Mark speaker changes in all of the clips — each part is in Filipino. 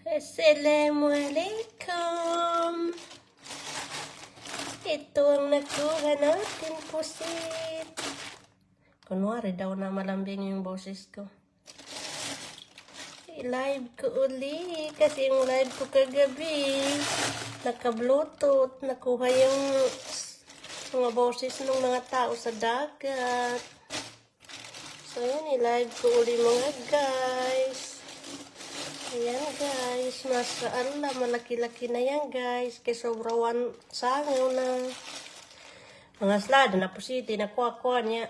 Speaker 1: Assalamualaikum. Ito ang nakuha natin pusit. Kunwari daw na malambing yung boses ko. I-live ko uli kasi yung live ko kagabi naka-bluetooth. Nakuha yung mga boses ng mga tao sa dagat. So yan, i-live ko uli mga guys. Ayan guys, mashallah, malaki-laki na yan guys. Kaya sobrawan sangaw na. Mga slada na pusiti, nakuha-kuha niya.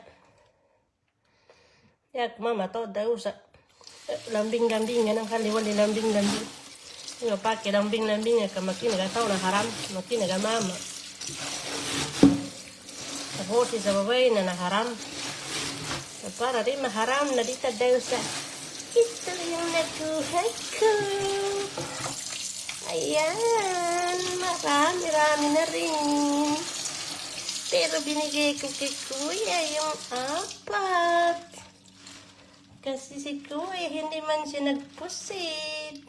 Speaker 1: Yak mama to daw sa lambing-lambing yan ang kaliwali lambing-lambing. Yung pake lambing-lambing ka makinagataw na haram, makinagmama. Nahosi sa babay na naharam. So, para rin maharam na dita daw sa ito yung nakuha ko. Ayan. Marami-rami na rin. Pero binigay ko kay kuya yung 4. Kasi si kuya hindi man siya nagpusit.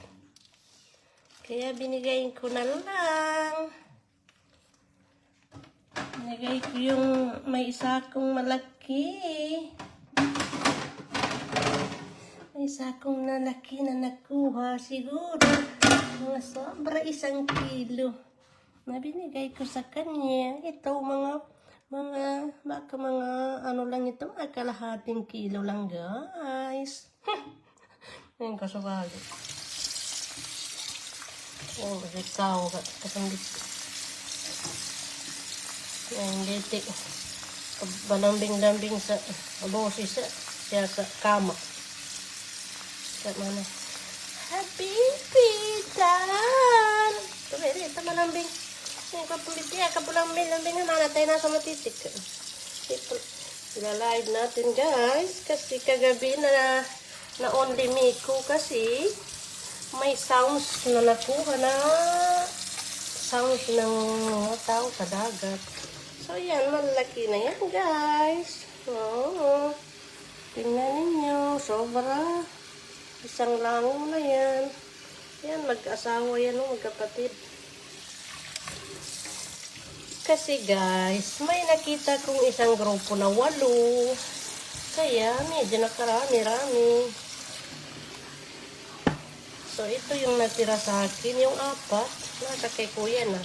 Speaker 1: Kaya binigay ko na lang. Binigay ko yung may isa kong malaki. May sakong nalaki na nakuha siguro mga sobra 1 kilo na binigay ko sa kanya. Ito baka mga ano lang ito, mga kalahating kilo lang guys. Ngayon kasabali. Oh, ikaw kasambit. Ngayon dito balambing-lambing sa boses siya sa kama. Mana? Habibi dan. Tumeri ito malambing. Yung kapuliti kapulambing-lambing na natin nasa matitik. Ila-live natin guys kasi kagabi na only me ko kasi may sounds na nakuha na sounds ng mga tao sa dagat. So yan, malaki na yan guys. Oh, tingnan ninyo, sobra. Isang lango na yan. Yan, mag-asawa yan, magkapatid. Kasi guys, may nakita kong isang grupo na 8. Kaya, medyo nakarami-rami. So, ito yung natira sa akin. Yung 4, nasa kay kuya na.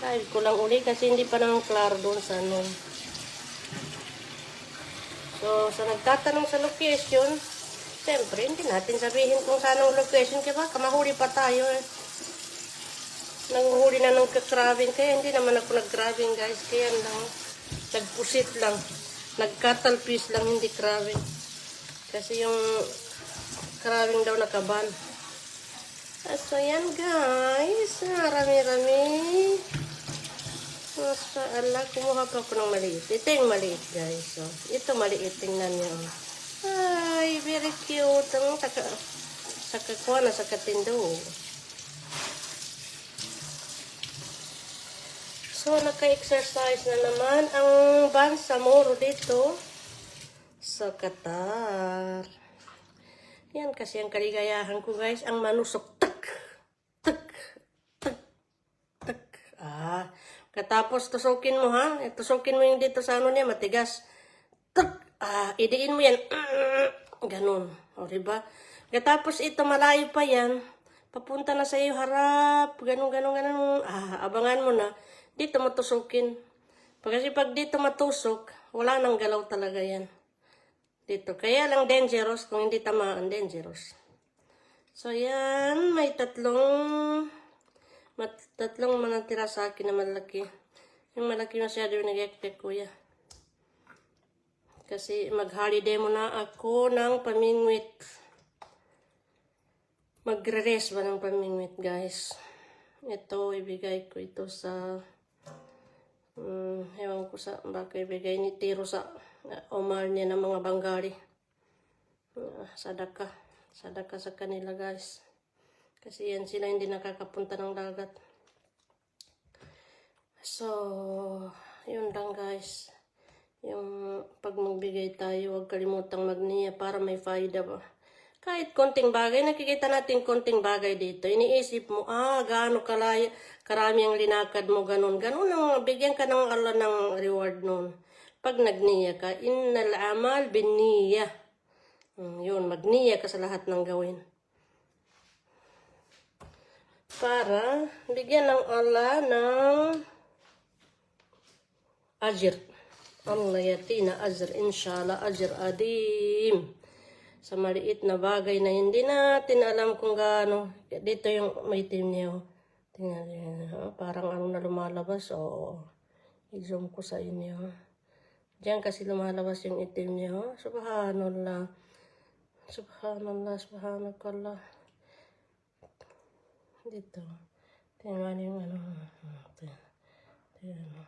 Speaker 1: Dahil ko lang uli kasi hindi pa nang klaro doon sa ano. So, sa nagtatanong sa location, siyempre, hindi natin sabihin kung saan ang location kaya baka mahuli pa tayo eh. Nanguhuli na ng kakrabing kaya hindi naman ako nagkrabing guys. Kaya lang, nagpusit lang. Nagkatalpis lang, hindi krabing. Kasi yung krabing daw nakaban. So yan guys, marami-rami. Mashallah, kumuha pa ako ng maliit. Ito yung maliit guys. So, ito maliit, tingnan nyo. Ay, very cute. Ang sakakuha na sa katindo. So, naka-exercise na naman ang Bangsamoro dito sa Qatar. Yan kasi ang kaligayahan ko guys. Ang manusok. Tak! Tak! Tak! Tak! Katapos tusukin mo ha. Tusukin mo yung dito sa ano niya, matigas. Tak! Idiin mo yan. Ganun. O, diba? Katapos ito, malayo pa yan. Papunta na sa iyo, harap. Ganun. Abangan mo na. Dito matusukin. Kasi pag dito matusok, wala nang galaw talaga yan. Dito. Kaya lang dangerous. Kung hindi tamaan, dangerous. So, yan. May tatlong manatira sa akin na malaki. Yung malaki masyado yung nag-ekpek kuya. Kasi mag-holiday muna ako ng pamingwit. Magre-rest ba ng pamingwit, guys? Ito, ibigay ko ito sa... ewan ko sa... Baka ibigay ni Tiro sa Omar niya ng mga Bangali. Sadaka. Sadaka sa kanila, guys. Kasi yan sila hindi nakakapunta ng dagat. So, yun lang, guys. Yung pag magbigay tayo, huwag kalimutang magniya para may faida ba. Kahit konting bagay, nakikita natin konting bagay dito. Iniisip mo, gaano karami ang linakad mo, ganun. Ganun ang bigyan ka ng Allah ng reward nun. Pag nagniya ka, innal amal binniya. Yun, magniya ka sa lahat ng gawin. Para bigyan ng Allah ng ajr. Allah yatina ajr, inshallah ajr adim. Sa maliit na bagay na hindi natin alam kung gaano. Dito yung may itim niya. Tingnan niyo. Parang ano na lumalabas. Oo. I-zoom ko sa inyo. Diyan kasi lumalabas yung itim niya. Subhanallah. Subhanallah. Subhanakallah. Dito. Tingnan yung ano.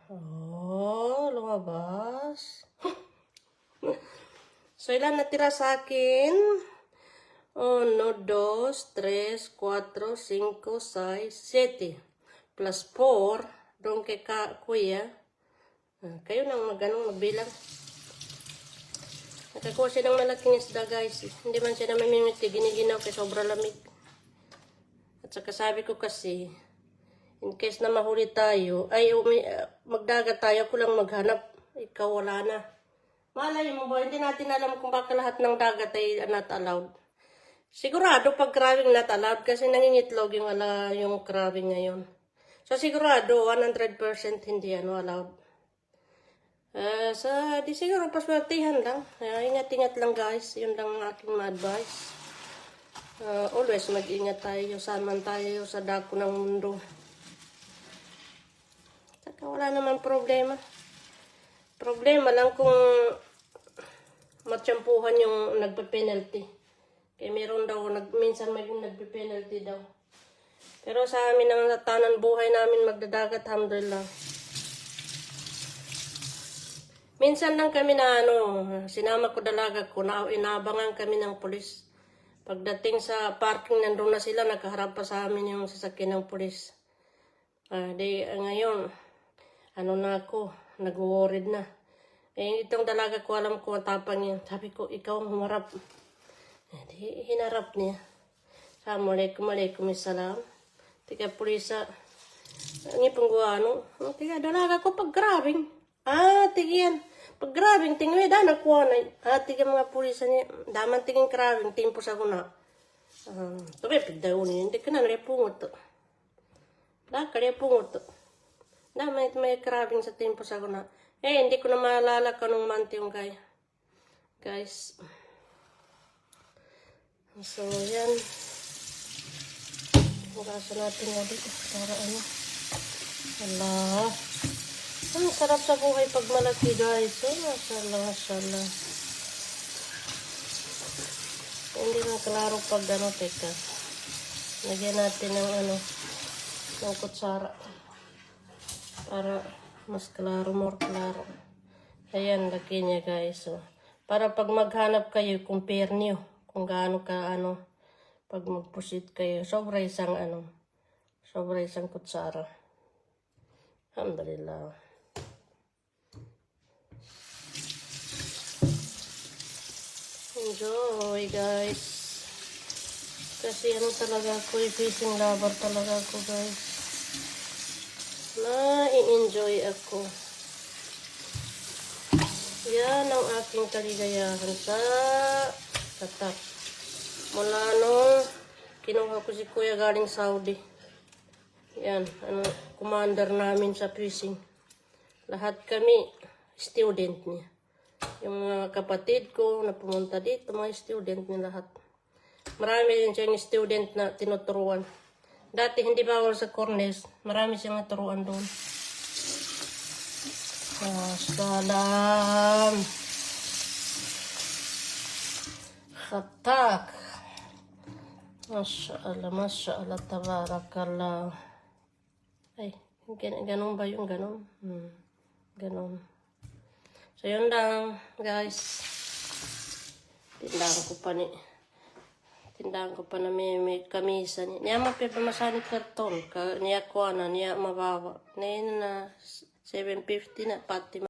Speaker 1: Oh, lumabas. So, ilan natira sa akin? 1, 2, 3, 4, 5, 6, 7. Plus 4. Doon kay kuya. Kayo nang magbilang. Nakakuha siya ng malaking isda, guys. Hindi man siya na mamimiti. Giniginaw kay sobra lamig. At saka sabi ko kasi, in case na mahuli tayo, magdagat tayo, ako lang maghanap. Ikaw wala na. Malay mo ba, hindi natin alam kung baka lahat ng dagat ay not allowed. Sigurado pag crabbing not allowed kasi nangingitlog yung crabbing ngayon. So sigurado 100% hindi allowed. Di siguro paswertihan lang. Ingat-ingat lang guys, yun lang ang aking ma-advise. Always mag-ingat tayo, saan man tayo sa dako ng mundo. Saka wala naman problema. Problema lang kung matsyampuhan yung nagpe-penalty. Kaya meron daw, minsan may nagpe-penalty daw. Pero sa amin ang tanan buhay namin magdadagat, alhamdulillah. Minsan lang kami na sinama ko dalaga ko, inaabangan kami ng pulis. Pagdating sa parking, nandun na sila, nakaharap pa sa amin yung sasakyan ng pulis. Ngayon, na ako, nag-worried na. Itong dalaga ko, alam ko ang tapang niya. Sabi ko, ikaw ang humarap. Hinarap niya. Assalamualaikum, waalaikumsalam. Tika pulisa. Ang ipang guwano. Tika, dalaga ko pag-grabbing. Tigiyan. Pag-grabbing, tingin da nakuha na. Tika mga pulisa niya. Daman tingin grabbing, timpo sa kuna. Tabi, pigdaw niya. Hindi ka na naripungot to. Naripungot to. May grabbing sa timpo sa kuna. Hindi ko na maalala kung anong month yung guys. So, yan. Hugasan natin nga dito. Para Allah. Ang sarap sa buhay pag malaki, guys. Mashallah, mashallah. Hindi na klaro pag teka. Lagyan natin ng kutsara. Para mas klaro, more klaro. Ayan, laki niya guys. Para pag maghanap kayo, compare niyo kung gaano ka pag magpusit kayo. Sobra isang kutsara. Alhamdulillah. Enjoy guys. Kasi talaga ako, fishing lover talaga ako guys. Na-i-enjoy ako. Yan ang aking kaligayahan sa tatak. Mula kinuha ko si Kuya galing Saudi. Yan, commander namin sa fishing. Lahat kami, student niya. Yung mga kapatid ko na pumunta dito, mga student niya lahat. Marami din siyang student na tinuturuan. Dati hindi bawal sa Corners. Marami siyang naturuan doon. Salam. Khatak. Masya Allah, tabarakallah. Ay, ganun ba yung ganun? Ganun. So, yun lang, guys. Tindahan ko pa na may kamisa niya. Niya mapipamasan ni karton. Niya kuha na, niya mabawa. Ngayon na 750 na pati.